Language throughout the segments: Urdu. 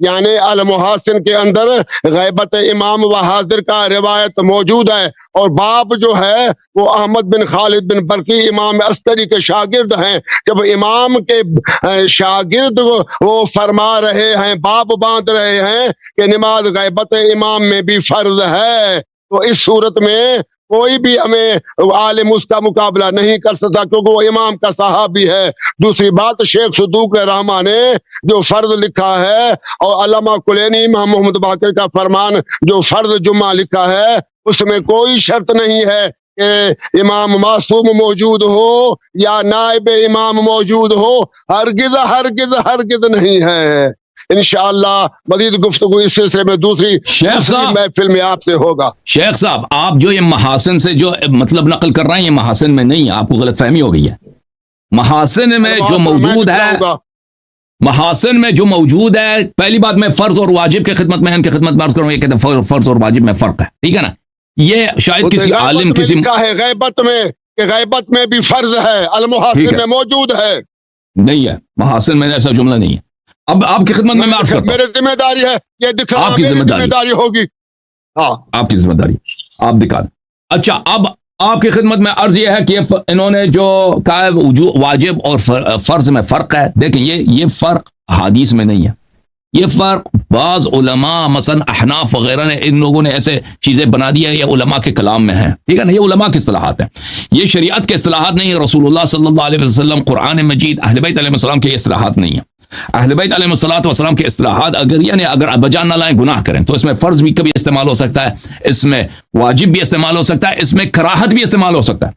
یعنی المحاسن کے اندر غیبت امام و حاضر کا روایت موجود ہے، اور باب جو ہے وہ احمد بن خالد بن برقی امام عسکری کے شاگرد ہیں۔ جب امام کے شاگرد وہ فرما رہے ہیں، باب باندھ رہے ہیں کہ نماز غیبت امام میں بھی فرض ہے، تو اس صورت میں کوئی بھی ہمیں عالم اس کا مقابلہ نہیں کر سکتا، کیونکہ وہ امام کا صحابی ہے۔ دوسری بات، شیخ صدوق رحمہ نے جو فرض لکھا ہے، اور علامہ کلینی امام محمد باقر کا فرمان جو فرض جمعہ لکھا ہے، اس میں کوئی شرط نہیں ہے کہ امام معصوم موجود ہو یا نائب امام موجود ہو، ہرگز ہرگز ہرگز نہیں ہے۔ انشاءاللہ مزید گفتگو اس سلسلے میں دوسری محفل میں آپ سے ہوگا۔ شیخ صاحب، آپ جو یہ محاسن سے جو مطلب نقل کر رہے ہیں، یہ محاسن میں نہیں ہے، آپ کو غلط فہمی ہو گئی ہے۔ محاسن میں جو موجود ہے، محاسن میں جو موجود ہے، پہلی بات میں فرض اور واجب کے خدمت میں، ان کی خدمت میں عرض کروں، یہ کہتے ہیں فرض اور واجب میں فرق ہے، ٹھیک ہے نا؟ یہ شاید کسی عالم کسی غیبت میں کہ غیبت میں بھی فرض ہے، المحاسن میں موجود ہے، نہیں ہے، محاسن میں ایسا جملہ نہیں ہے۔ اب آپ کی خدمت میں عرض کرتا ہوں، میری ذمہ داری ہے یہ دکھانا، آپ کی ذمہ داری ہوگی، ہاں آپ کی ذمہ داری، آپ دکھا دیں۔ اچھا، اب آپ کی خدمت میں عرض یہ ہے کہ انہوں نے جو کہا ہے واجب اور فرض میں فرق ہے، دیکھیں یہ فرق حدیث میں نہیں ہے، یہ فرق بعض علماء مثلا احناف وغیرہ نے، ان لوگوں نے ایسے چیزیں بنا دی ہے، یہ علماء کے کلام میں ہیں، ٹھیک ہے نا؟ یہ علماء کی اصطلاحات ہیں، یہ شریعت کے اصطلاحات نہیں ہے، رسول اللہ صلی اللہ علیہ وسلم، قرآن مجید، اہل بیت علیہ السلام کے یہ اصطلاحات نہیں ہیں۔ اہل بیت علیہ السلام کے اصطلاحات اگر بجان نہ لائیں، گناہ کریں، تو اس میں فرض بھی کبھی استعمال ہو سکتا ہے، اس میں واجب بھی استعمال ہو سکتا ہے، اس میں کراہت بھی استعمال ہو سکتا ہے،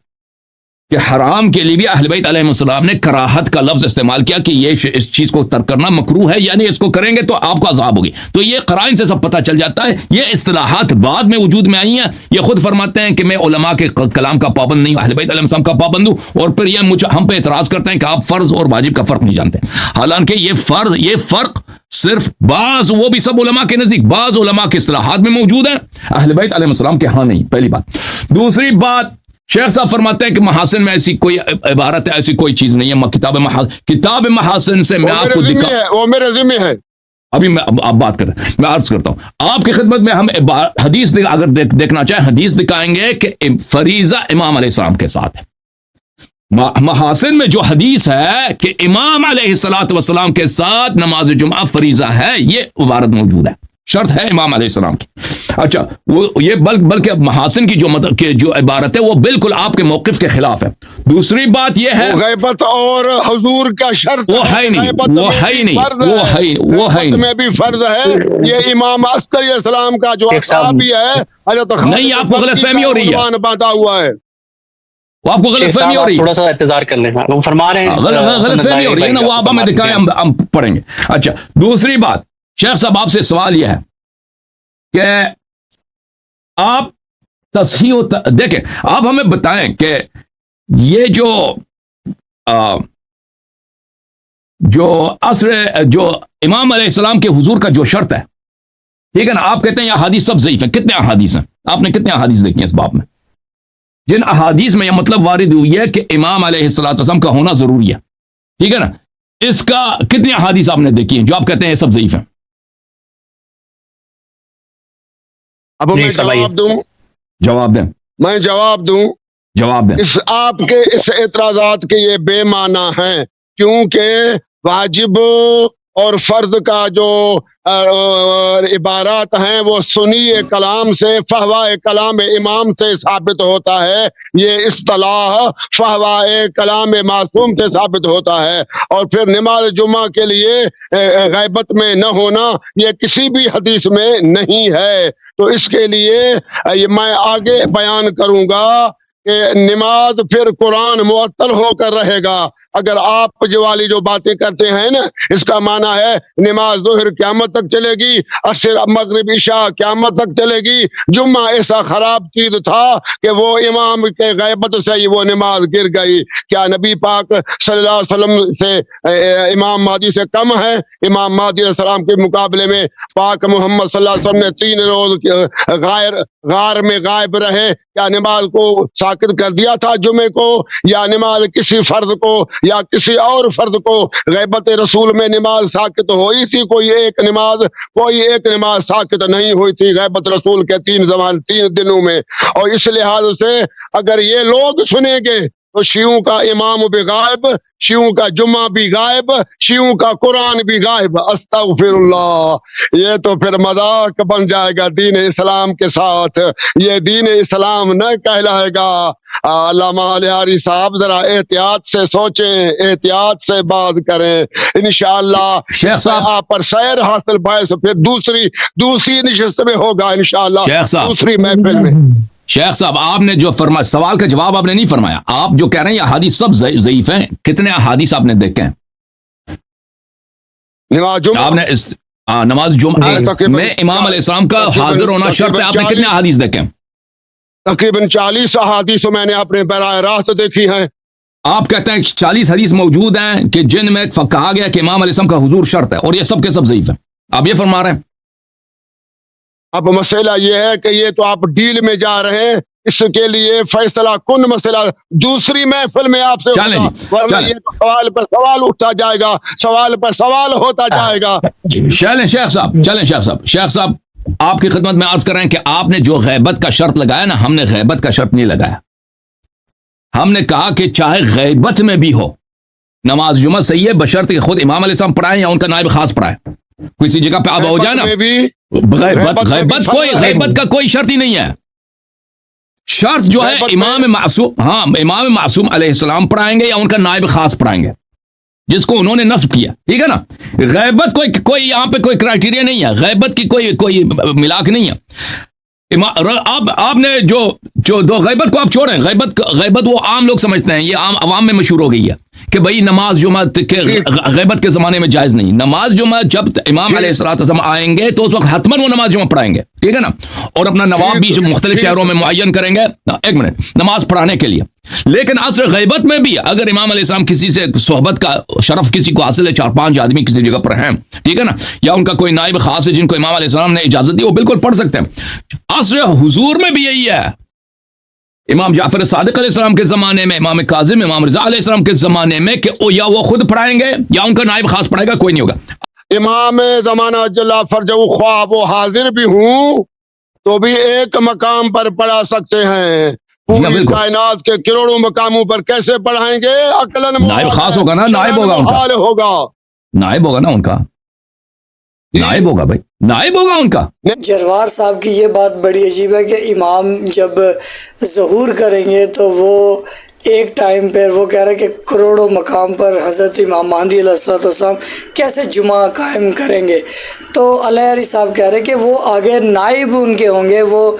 کہ حرام کے لیے بھی اہل بیت علیہ السلام نے کراہت کا لفظ استعمال کیا کہ یہ اس چیز کو ترک کرنا مکروہ ہے، یعنی اس کو کریں گے تو آپ کو عذاب ہوگی۔ تو یہ قرائن سے سب پتہ چل جاتا ہے، یہ اصطلاحات بعد میں وجود میں آئی ہیں، یہ خود فرماتے ہیں کہ میں علماء کے کلام کا پابند نہیں ہوں، اہل بیت علیہ السلام کا پابند ہوں، اور پھر یہ ہم پہ اعتراض کرتے ہیں کہ آپ فرض اور واجب کا فرق نہیں جانتے، حالانکہ یہ فرق صرف بعض، وہ بھی سب علماء کے نزدیک بعض علماء کے اصطلاحات میں موجود ہے، اہل بیت علیہ السلام کے ہاں نہیں، پہلی بات۔ دوسری بات، شیخ صاحب فرماتے ہیں کہ محاسن میں ایسی کوئی عبارت ہے، ایسی کوئی چیز نہیں ہے، کتاب محاسن سے میں آپ کو وہ میرے ذمہ ہے، ابھی میں آپ بات کر رہے ہیں، میں عرض کرتا ہوں آپ کی خدمت میں، ہم حدیث اگر دیکھنا چاہیں، حدیث دکھائیں گے کہ فریضہ امام علیہ السلام کے ساتھ ہے۔ محاسن میں جو حدیث ہے کہ امام علیہ السلام کے ساتھ نماز جمعہ فریضہ ہے، یہ عبارت موجود ہے، شرط ہے امام علیہ السلام کی۔ اچھا، وہ یہ بلکہ محاسن کی جو عبارت ہے وہ بالکل آپ کے موقف کے خلاف ہے۔ دوسری بات یہ ہے، غیبت اور حضور کا شرط وہ ہے نہیں، میں بھی فرض ہے، یہ امام عسکری علیہ السلام کا جو صحابی ہے، نہیں، آپ کو غلط فہمی ہو رہی ہے، باندھا ہوا ہے، وہ آپ کو غلط فہمی ہو رہی ہے، تھوڑا سا انتظار کر لیں، وہ فرما رہے ہیں غلط فہمی ہو رہی ہے نا، وہ آپ ہمیں دکھائیں، ہم پڑھیں گے۔ اچھا، دوسری بات، شیخ صاحب آپ سے سوال یہ ہے کہ آپ تصحیح دیکھیں، آپ ہمیں بتائیں کہ یہ جو امام علیہ السلام کے حضور کا جو شرط ہے، ٹھیک ہے نا؟ آپ کہتے ہیں یہ احادیث سب ضعیف ہیں، کتنے احادیث ہیں؟ آپ نے کتنے احادیث دیکھی ہیں اس باب میں؟ جن احادیث میں یہ مطلب وارد ہوئی ہے کہ امام علیہ السلام کا ہونا ضروری ہے، ٹھیک ہے نا؟ اس کا کتنے احادیث آپ نے دیکھی ہیں جو آپ کہتے ہیں یہ سب ضعیف ہیں؟ اب میں جواب دیں، میں جواب دوں، اس آپ کے اس اعتراضات کے یہ بے معنی ہیں، کیونکہ واجب اور فرض کا جو عبارات ہیں وہ سنی کلام سے، فہوائے کلام امام سے ثابت ہوتا ہے، یہ اصطلاح فہوائے کلام معصوم سے ثابت ہوتا ہے، اور پھر نماز جمعہ کے لیے غیبت میں نہ ہونا یہ کسی بھی حدیث میں نہیں ہے۔ تو اس کے لیے میں آگے بیان کروں گا کہ نماز پھر قرآن معطل ہو کر رہے گا۔ اگر آپ جو والی جو باتیں کرتے ہیں نا، اس کا معنی ہے نماز ظہر قیامت تک چلے گی، عصر مغرب عشاء قیامت تک چلے گی۔ جمعہ ایسا خراب چیز تھا کہ وہ امام کے غیبت سے ہی وہ نماز گر گئی۔ کیا نبی پاک صلی اللہ علیہ وسلم سے امام مہدی سے کم ہے؟ امام مہدی علیہ السلام کے مقابلے میں پاک محمد صلی اللہ علیہ وسلم نے 3 روز غار میں غائب رہے، کیا نماز کو ساکت کر دیا تھا جمعے کو؟ یا نماز کسی فرض کو یا کسی اور فرد کو غیبت رسول میں نماز ساکت ہوئی تھی؟ کوئی ایک نماز ساکت نہیں ہوئی تھی غیبت رسول کے 3 دنوں میں. اور اس لحاظ سے اگر یہ لوگ سنیں گے تو شیعوں کا امام بھی غائب، شیعوں کا جمعہ بھی غائب، شیعوں کا قرآن بھی غائب. استغفر اللہ. یہ تو پھر مذاق بن جائے گا دین اسلام کے ساتھ. یہ دین اسلام نہ کہلائے گا. علامہ علیاری صاحب ذرا احتیاط سے سوچیں، احتیاط سے بات کریں. انشاءاللہ شیخ صاحب آپ پر سیر حاصل باعث پھر دوسری نشست میں ہوگا انشاءاللہ، شیخ صاحب دوسری محفل میں. شیخ صاحب آپ نے جو فرمایا، سوال کا جواب آپ نے نہیں فرمایا. آپ جو کہہ رہے ہیں یہ احادیث سب ضعیف ہیں. کتنے احادیث آپ نے دیکھے ہیں؟ نماز جمعہ آپ نے نماز جمعہ میں امام علیہ السلام کا حاضر ہونا شرط ہے. آپ نے کتنے احادیث دیکھے ہیں؟ تقریباً 40 احادیث میں نے اپنے براہ راست دیکھی ہیں. آپ کہتے ہیں 40 حدیث موجود ہیں کہ جن میں کہا گیا کہ امام علیہ السلام کا حضور شرط ہے، اور یہ سب کے سب ضعیف ہیں. آپ یہ فرما رہے ہیں؟ اب مسئلہ یہ ہے کہ یہ تو آپ ڈیل میں جا رہے ہیں، اس کے لیے فیصلہ کن مسئلہ دوسری محفل میں آپ سے چلیں ہوگا، جی، ورنہ چلیں. یہ تو سوال پر سوال اٹھتا جائے گا، سوال پر سوال ہوتا جائے گا. چلیں شیخ صاحب آپ کی خدمت میں عرض کر رہے ہیں کہ آپ نے جو غیبت کا شرط لگایا نا، ہم نے غیبت کا شرط نہیں لگایا. ہم نے کہا کہ چاہے غیبت میں بھی ہو نماز جمعہ صحیح ہے، بشرط کہ خود امام علیہ السلام پڑھائیں یا ان کا نائب خاص پڑھائے. کسی جگہ پہ اب ہو جائے نا، میں بھی غیبت کا کوئی شرط ہی نہیں ہے. شرط جو ہے امام معصوم علیہ السلام پڑھائیں گے یا ان کا نائب خاص پڑھائیں گے جس کو انہوں نے نصب کیا. ٹھیک ہے نا. غیبت کوئی یہاں پہ کوئی کرائٹیریا نہیں ہے، غیبت کی کوئی ملاک نہیں ہے. آپ نے جو دو غیبت کو آپ چھوڑیں، غیبت وہ عام لوگ سمجھتے ہیں، یہ عام عوام میں مشہور ہو گئی ہے کہ بھئی نماز جمعہ کے غیبت کے زمانے میں جائز نہیں. نماز جمعہ جب امام علیہ السلام آئیں گے تو اس وقت حتماً وہ نماز جمعہ پڑھائیں گے. ٹھیک ہے نا. اور اپنا نواب بھی مختلف شہروں میں معین کریں گے، ایک منٹ، نماز پڑھانے کے لیے. لیکن عصر غیبت میں بھی اگر امام علیہ السلام کسی سے صحبت کا شرف کسی کو حاصل ہے، 4-5 آدمی کسی جگہ پر ہیں، ٹھیک ہے نا، یا ان کا کوئی نائب خاص ہے جن کو امام علیہ السلام نے اجازت دی، وہ بالکل پڑھ سکتے ہیں. عصر حضور میں بھی یہی ہے. امام جعفر صادق علیہ السلام کے زمانے میں، امام کاظم، امام رضا علیہ السلام کے زمانے میں کہ یا وہ خود پڑھائیں گے یا ان کا نائب خاص پڑھائے گا، کوئی نہیں ہوگا. امام زمانہ جلا فرج خواہ وہ حاضر بھی ہوں تو بھی ایک مقام پر پڑھا سکتے ہیں. پوری کائنات کے کروڑوں مقاموں پر کیسے پڑھائیں گے؟ عقلاً نائب خاص ہوگا نا، نائب ہوگا ان کا، نائب ہوگا نا ان کا، نائب ہوگا بھائی، نائب ہوگا ان کا. جروار صاحب کی یہ بات بڑی عجیب ہے کہ امام جب ظہور کریں گے تو وہ ایک ٹائم پر وہ کہہ رہے کہ کروڑوں مقام پر حضرت امام مہدی علیہ السلام کیسے جمعہ قائم کریں گے. تو علیہ صاحب کہہ رہے کہ وہ آگے نائب ان کے ہوں گے، وہ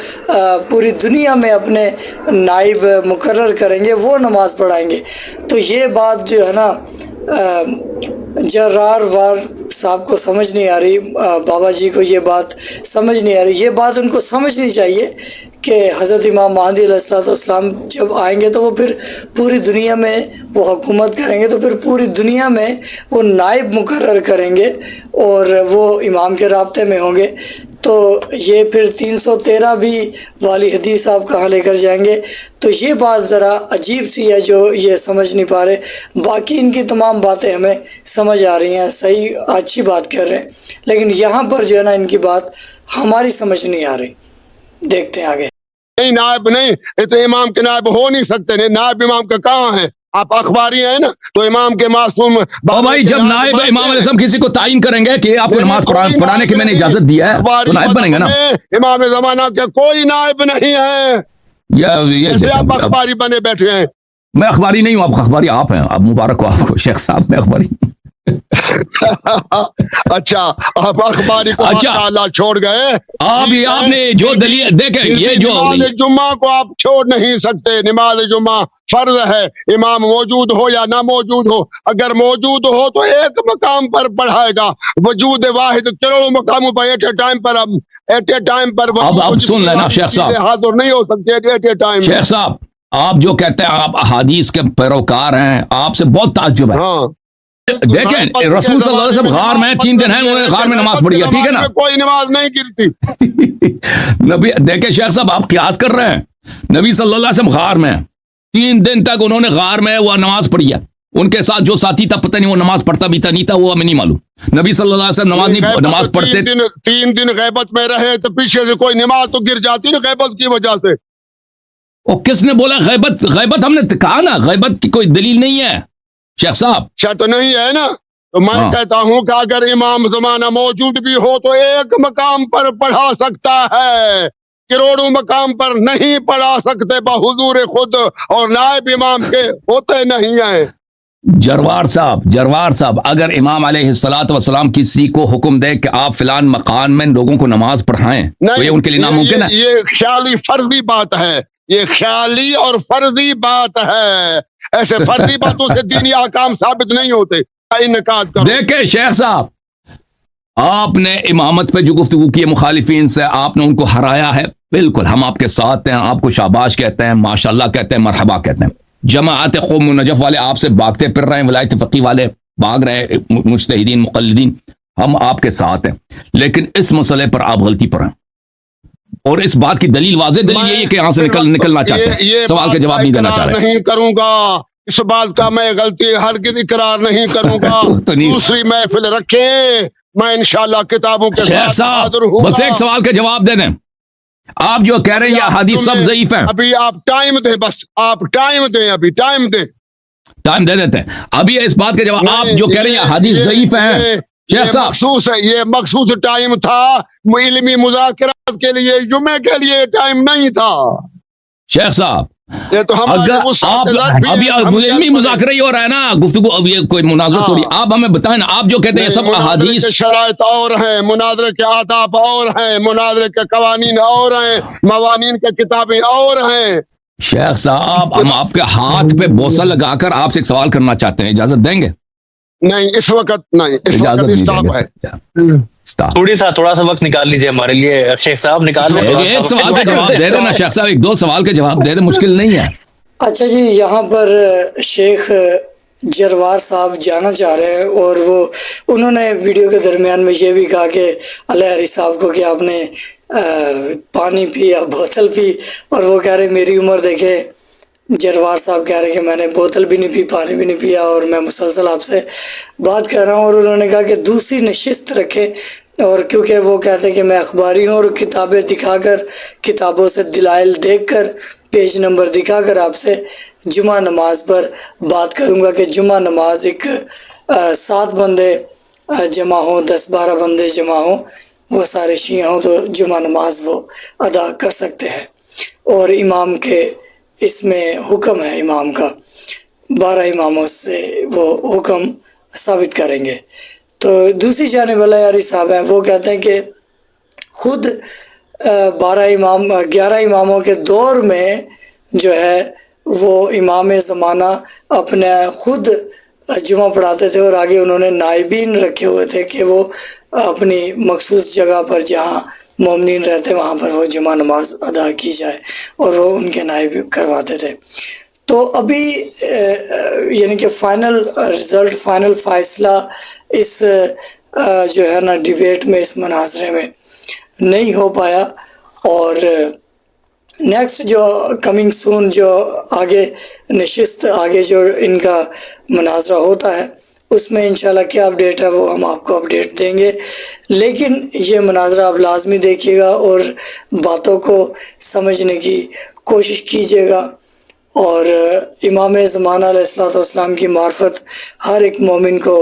پوری دنیا میں اپنے نائب مقرر کریں گے، وہ نماز پڑھائیں گے. تو یہ بات جو ہے نا جرار وار صاحب کو سمجھ نہیں آ رہی، بابا جی کو یہ بات سمجھ نہیں آ رہی. یہ بات ان کو سمجھنی چاہیے کہ حضرت امام مہدی علیہ السلام جب آئیں گے تو وہ پھر پوری دنیا میں وہ حکومت کریں گے، تو پھر پوری دنیا میں وہ نائب مقرر کریں گے اور وہ امام کے رابطے میں ہوں گے. تو یہ پھر 313 بھی والی حدیث آپ کہاں لے کر جائیں گے؟ تو یہ بات ذرا عجیب سی ہے جو یہ سمجھ نہیں پا رہے. باقی ان کی تمام باتیں ہمیں سمجھ آ رہی ہیں، صحیح اچھی بات کر رہے ہیں، لیکن یہاں پر جو ہے نا ان کی بات ہماری سمجھ نہیں آ رہی. دیکھتے ہیں آگے. نہیں، نائب نہیں، یہ تو امام کے نائب ہو نہیں سکتے. نہیں، نائب امام کا کہاں ہے؟ آپ اخباری ہیں نا، تو امام کے معصوم بھائی جب نائب امام علیہ السلام کسی کو تعین کریں گے کہ آپ کو نماز پڑھانے کی میں نے اجازت دیا ہے تو نائب بنیں گے نا. امام زمانہ کے کوئی نائب نہیں ہے، یہ آپ اخباری بنے بیٹھے ہیں. میں اخباری نہیں ہوں، آپ اخباری آپ ہیں. آپ مبارک ہو آپ کو شیخ صاحب، میں اخباری. اچھا، آپ اخباری کو ماشاءاللہ چھوڑ گئے. آپ نے جو دلیل دیکھیں، یہ جو نماز جمعہ کو آپ چھوڑ نہیں سکتے. نماز جمعہ فرض ہے، امام موجود ہو یا نہ موجود ہو. اگر موجود ہو تو ایک مقام پر پڑھائے گا. وجود واحد کروڑوں مقاموں پر ایٹ اے ٹائم پر اب سن لینا شیخ صاحب، حاضر نہیں ہو سکتے ایٹ اے ٹائم. شیخ صاحب آپ جو کہتے ہیں آپ احادیث کے پیروکار ہیں، آپ سے بہت تعجب ہے. ہاں دیکھیں رسول صلی اللہ علیہ وسلم غار میں 3 دن ہیں، انہوں نے غار میں نماز پڑھی ہے، ٹھیک ہے نا. کوئی نماز نہیں گرتی. نبی دیکھیں شیخ صاحب آپ قیاس کر رہے ہیں. نبی صلی اللہ علیہ وسلم غار میں 3 دن تک انہوں نے غار میں وہ نماز پڑھی ہے. ان کے ساتھ جو ساتھی تھا پتہ نہیں وہ نماز پڑھتا بھی تھا نہیں تھا، وہ ہمیں نہیں معلوم. نبی صلی اللہ علیہ وسلم نماز پڑھتے. 3 دن غیبت میں رہے تو پیچھے سے کوئی نماز تو گر جاتی نا غیبت کی وجہ سے. اور کس نے بولا غیبت ہم نے کہا نا غیبت کی کوئی دلیل نہیں ہے شیخ صاحب. شرط نہیں ہے نا. تو میں کہتا ہوں کہ اگر امام زمانہ موجود بھی ہو تو ایک مقام پر پڑھا سکتا ہے، کروڑوں مقام پر نہیں پڑھا سکتے بحضور خود، اور نائب امام کے ہوتے نہیں ہیں. جروار صاحب اگر امام علیہ الصلوۃ والسلام کسی کو حکم دے کہ آپ فلان مکان میں لوگوں کو نماز پڑھائیں تو یہ ان کے لیے ناممکن ہے. یہ خیالی فرضی بات ہے، یہ خیالی اور فرضی بات ہے. ایسے فرضی باتوں سے دینی احکام ثابت نہیں ہوتے. انعقاد کرو. دیکھیں شیخ صاحب، آپ نے امامت پہ جو گفتگو کی مخالفین سے، آپ نے ان کو ہرایا ہے. بالکل ہم آپ کے ساتھ ہیں، آپ کو شاباش کہتے ہیں، ماشاءاللہ کہتے ہیں، مرحبا کہتے ہیں. جماعت قوم نجف والے آپ سے بھاگتے پھر رہے ہیں، ولایت فقی والے بھاگ رہے ہیں، مجتہدین مقلدین، ہم آپ کے ساتھ ہیں. لیکن اس مسئلے پر آپ غلطی پر ہیں، اور اس بات کی دلیل واضح دلیل یہی ہے کہ یہاں سے نکلنا چاہتے ہیں. سوال کا جواب نہیں دینا چاہ رہے. نہیں کروں گا اس بات کا، میں غلطی ہرگز اقرار نہیں کروں گا. دوسری محفل رکھے، میں انشاءاللہ کتابوں کے ساتھ حاضر ہوں. بس ایک سوال کا جواب دے دیں. آپ جو کہہ رہے ہیں یہ حدیث سب ضعیف ہیں. ابھی آپ ٹائم دیں، بس آپ ٹائم دیں، ابھی ٹائم دیں. ٹائم دے دیتے ہیں. ابھی اس بات کا جواب، آپ جو کہہ رہے ہیں یہ حدیث ضعیف ہیں شیخ صاحب. یہ مخصوص ٹائم تھا علمی مذاکرات کے لیے، جمعے کے لیے ٹائم نہیں تھا شیخ صاحب. یہ تو اگر آپ ابھی علمی مذاکرہ ہی ہو رہا ہے نا، گفتگو، اب یہ کوئی مناظرہ تھوڑی. آپ ہمیں بتائیں نا، آپ جو کہتے ہیں یہ سب احادیث. شرائط اور ہیں، مناظرے کے آداب اور ہیں، مناظرے کے قوانین اور ہیں، موانین کی کتابیں اور ہیں. شیخ صاحب ہم آپ کے ہاتھ پہ بوسہ لگا کر آپ سے ایک سوال کرنا چاہتے ہیں، اجازت دیں گے؟ نہیں اس وقت نہیں، اجازت نہیں دیں گے. تھوڑا سا وقت نکال لیجئے ہمارے لیے شیخ صاحب، نکال لیں. ایک سوال کا جواب دے دینا شیخ صاحب، 1-2 سوال کا جواب دے دیں، مشکل نہیں ہے. اچھا جی، یہاں پر شیخ جروار صاحب جانا چاہ رہے ہیں، اور انہوں نے ویڈیو کے درمیان میں یہ بھی کہا کہ علیہ علی صاحب کو کہ آپ نے پانی پیا، بوتل پی، اور وہ کہہ رہے میری عمر دیکھے. جروار صاحب کہہ رہے کہ میں نے بوتل بھی نہیں پی، پانی بھی نہیں پیا، اور میں مسلسل آپ سے بات کر رہا ہوں. اور انہوں نے کہا کہ دوسری نشست رکھیں، اور کیونکہ وہ کہتے ہیں کہ میں اخباری ہوں، اور کتابیں دکھا کر، کتابوں سے دلائل دیکھ کر، پیج نمبر دکھا کر آپ سے جمعہ نماز پر بات کروں گا کہ جمعہ نماز ایک 7 بندے جمع ہوں، 10-12 بندے جمع ہوں، وہ سارے شیعہ ہوں تو جمعہ نماز وہ ادا کر سکتے ہیں. اور امام کے اس میں حکم ہے، امام کا 12 اماموں سے وہ حکم ثابت کریں گے. تو دوسری جانب علیہ علی صاحب ہیں، وہ کہتے ہیں کہ خود 11 اماموں کے دور میں جو ہے وہ امام زمانہ اپنے خود جمعہ پڑھاتے تھے، اور آگے انہوں نے نائبین رکھے ہوئے تھے کہ وہ اپنی مخصوص جگہ پر جہاں مومنین رہتے وہاں پر وہ جمعہ نماز ادا کی جائے، اور وہ ان کے نائب کرواتے تھے. تو ابھی یعنی کہ فائنل رزلٹ، فائنل فیصلہ اس جو ہے نا ڈیبیٹ میں، اس مناظرے میں نہیں ہو پایا. اور نیکسٹ جو کمنگ سون جو آگے نشست، آگے جو ان کا مناظرہ ہوتا ہے، اس میں انشاءاللہ کیا اپڈیٹ ہے وہ ہم آپ کو اپڈیٹ دیں گے. لیکن یہ مناظرہ آپ لازمی دیکھیے گا اور باتوں کو سمجھنے کی کوشش کیجیے گا. اور امام زمانہ علیہ الصلوۃ والسلام کی معرفت ہر ایک مومن کو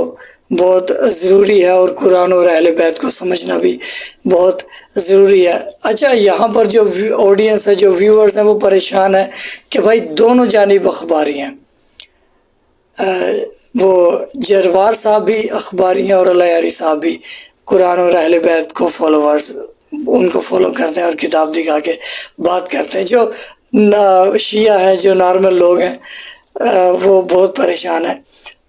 بہت ضروری ہے، اور قرآن اور اہل بیت کو سمجھنا بھی بہت ضروری ہے. اچھا، یہاں پر جو آڈینس ہے، جو ویورز ہیں، وہ پریشان ہیں کہ بھائی دونوں جانب اخباری ہیں. وہ جروار صاحب بھی اخباری ہیں، اور علیہ علی صاحب بھی قرآن اور اہل بیت کو فالوورز، ان کو فالو کرتے ہیں اور کتاب دکھا کے بات کرتے ہیں. جو شیعہ ہیں، جو نارمل لوگ ہیں، وہ بہت پریشان ہیں.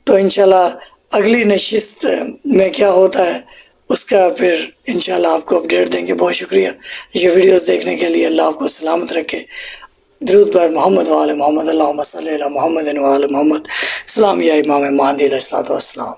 تو انشاءاللہ اگلی نشست میں کیا ہوتا ہے اس کا پھر انشاءاللہ آپ کو اپڈیٹ دیں گے. بہت شکریہ یہ ویڈیوز دیکھنے کے لیے. اللہ آپ کو سلامت رکھے. درود بر محمد و آل محمد. اللہم صلی علی محمد و آل محمد. سلام یا امام مہدی علیہ الصلوۃ والسلام.